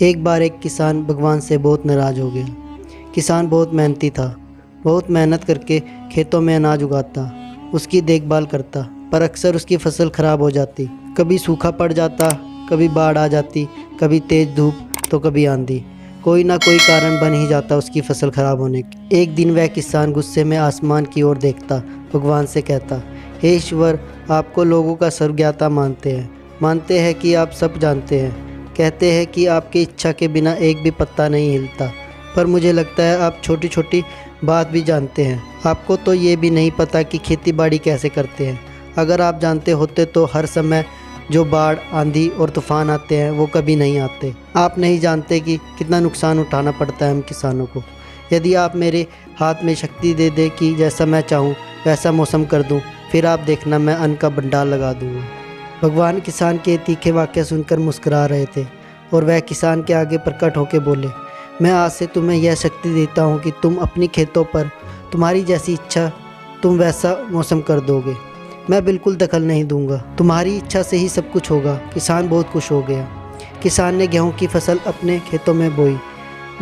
एक बार एक किसान भगवान से बहुत नाराज़ हो गया। किसान बहुत मेहनती था, बहुत मेहनत करके खेतों में अनाज उगाता, उसकी देखभाल करता, पर अक्सर उसकी फसल खराब हो जाती। कभी सूखा पड़ जाता, कभी बाढ़ आ जाती, कभी तेज़ धूप तो कभी आंधी। कोई ना कोई कारण बन ही जाता उसकी फसल खराब होने की। एक दिन वह किसान गुस्से में आसमान की ओर देखता, भगवान से कहता, हे ईश्वर, आपको लोगों का सर्वज्ञता मानते हैं कि आप सब जानते हैं। कहते हैं कि आपकी इच्छा के बिना एक भी पत्ता नहीं हिलता, पर मुझे लगता है आप छोटी छोटी बात भी जानते हैं। आपको तो ये भी नहीं पता कि खेती बाड़ी कैसे करते हैं। अगर आप जानते होते तो हर समय जो बाढ़, आंधी और तूफान आते हैं वो कभी नहीं आते। आप नहीं जानते कि कितना नुकसान उठाना पड़ता है हम किसानों को। यदि आप मेरे हाथ में शक्ति दे दे कि जैसा मैं चाहूँ वैसा मौसम कर दूँ, फिर आप देखना मैं अन्न का भंडार लगा दूँगा। भगवान किसान के तीखे वाक्य सुनकर मुस्कुरा रहे थे और वह किसान के आगे प्रकट होकर बोले, मैं आज से तुम्हें यह शक्ति देता हूँ कि तुम अपनी खेतों पर तुम्हारी जैसी इच्छा तुम वैसा मौसम कर दोगे। मैं बिल्कुल दखल नहीं दूंगा, तुम्हारी इच्छा से ही सब कुछ होगा। किसान बहुत खुश हो गया। किसान ने गेहूं की फसल अपने खेतों में बोई।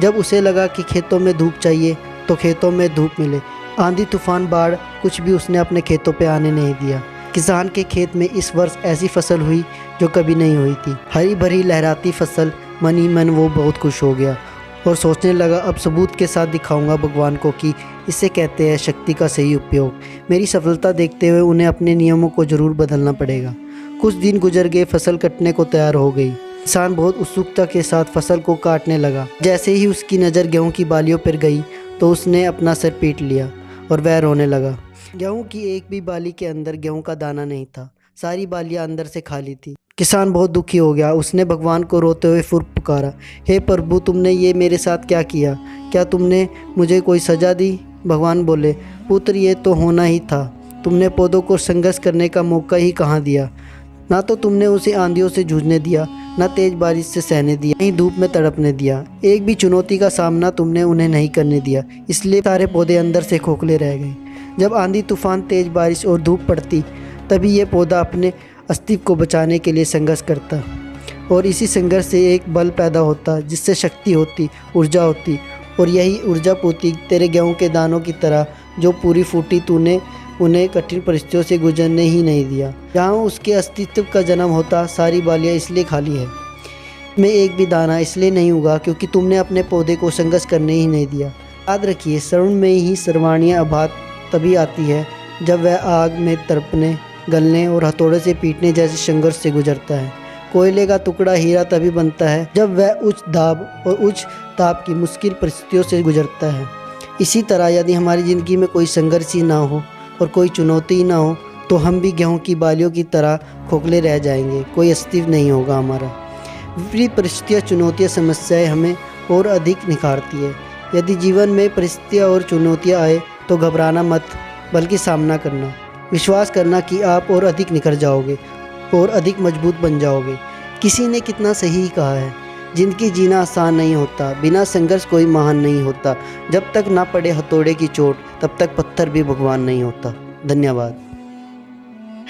जब उसे लगा कि खेतों में धूप चाहिए तो खेतों में धूप मिले। आंधी, तूफान, बाढ़ कुछ भी उसने अपने खेतों पे आने नहीं दिया। किसान के खेत में इस वर्ष ऐसी फसल हुई जो कभी नहीं हुई थी। हरी भरी लहराती फसल। मन ही मन वो बहुत खुश हो गया और सोचने लगा, अब सबूत के साथ दिखाऊंगा भगवान को कि इसे कहते हैं शक्ति का सही उपयोग। मेरी सफलता देखते हुए उन्हें अपने नियमों को जरूर बदलना पड़ेगा। कुछ दिन गुजर गए, फसल कटने को तैयार हो गई। किसान बहुत उत्सुकता के साथ फसल को काटने लगा। जैसे ही उसकी नज़र गेहूं की बालियों पर गई तो उसने अपना सर पीट लिया और वह रोने लगा। गेहूं की एक भी बाली के अंदर गेहूं का दाना नहीं था। सारी बालियां अंदर से खाली थी। किसान बहुत दुखी हो गया। उसने भगवान को रोते हुए फिर पुकारा, हे प्रभु, तुमने ये मेरे साथ क्या किया? क्या तुमने मुझे कोई सज़ा दी? भगवान बोले, पुत्र, ये तो होना ही था। तुमने पौधों को संघर्ष करने का मौका ही कहाँ दिया। ना तो तुमने उसे आंधियों से जूझने दिया, ना तेज बारिश से सहने दिया, नहीं धूप में तड़पने दिया। एक भी चुनौती का सामना तुमने उन्हें नहीं करने दिया। इसलिए सारे पौधे अंदर से खोखले रह गए। जब आंधी, तूफान, तेज बारिश और धूप पड़ती तभी ये पौधा अपने अस्तित्व को बचाने के लिए संघर्ष करता और इसी संघर्ष से एक बल पैदा होता जिससे शक्ति होती, ऊर्जा होती। और यही ऊर्जा पूती तेरे गेहूं के दानों की तरह जो पूरी फूटी, तूने उन्हें कठिन परिस्थितियों से गुजरने ही नहीं दिया। जहाँ उसके अस्तित्व का जन्म होता, सारी बालियाँ इसलिए खाली है। में एक भी दाना इसलिए नहीं उगा क्योंकि तुमने अपने पौधे को संघर्ष करने ही नहीं दिया। याद रखिए, श्रवण में ही सर्वाणीय आबाद तभी आती है जब वह आग में तड़पने, गलने और हथौड़े से पीटने जैसे संघर्ष से गुजरता है। कोयले का टुकड़ा हीरा तभी बनता है जब वह उच्च दाब और उच्च ताप की मुश्किल परिस्थितियों से गुजरता है। इसी तरह यदि हमारी ज़िंदगी में कोई संघर्ष ही ना हो और कोई चुनौती ही ना हो तो हम भी गेहूं की बालियों की तरह खोखले रह जाएंगे। कोई अस्तित्व नहीं होगा हमारा। विपरीत परिस्थितियाँ, चुनौतियाँ, समस्याएं हमें और अधिक निखारती है। यदि जीवन में परिस्थितियाँ और चुनौतियाँ आए तो घबराना मत, बल्कि सामना करना। विश्वास करना कि आप और अधिक निखर जाओगे और अधिक मजबूत बन जाओगे। किसी ने कितना सही कहा है, जिंदगी जीना आसान नहीं होता, बिना संघर्ष कोई महान नहीं होता। जब तक ना पड़े हथौड़े की चोट तब तक पत्थर भी भगवान नहीं होता। धन्यवाद।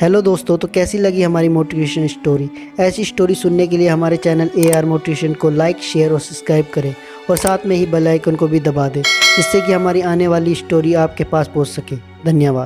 हेलो दोस्तों, तो कैसी लगी हमारी मोटिवेशन स्टोरी? ऐसी स्टोरी सुनने के लिए हमारे चैनल AR मोटिवेशन को लाइक, शेयर और सब्सक्राइब करें और साथ में ही बेल आइकन को भी दबा दें, जिससे कि हमारी आने वाली स्टोरी आपके पास पहुंच सके। धन्यवाद।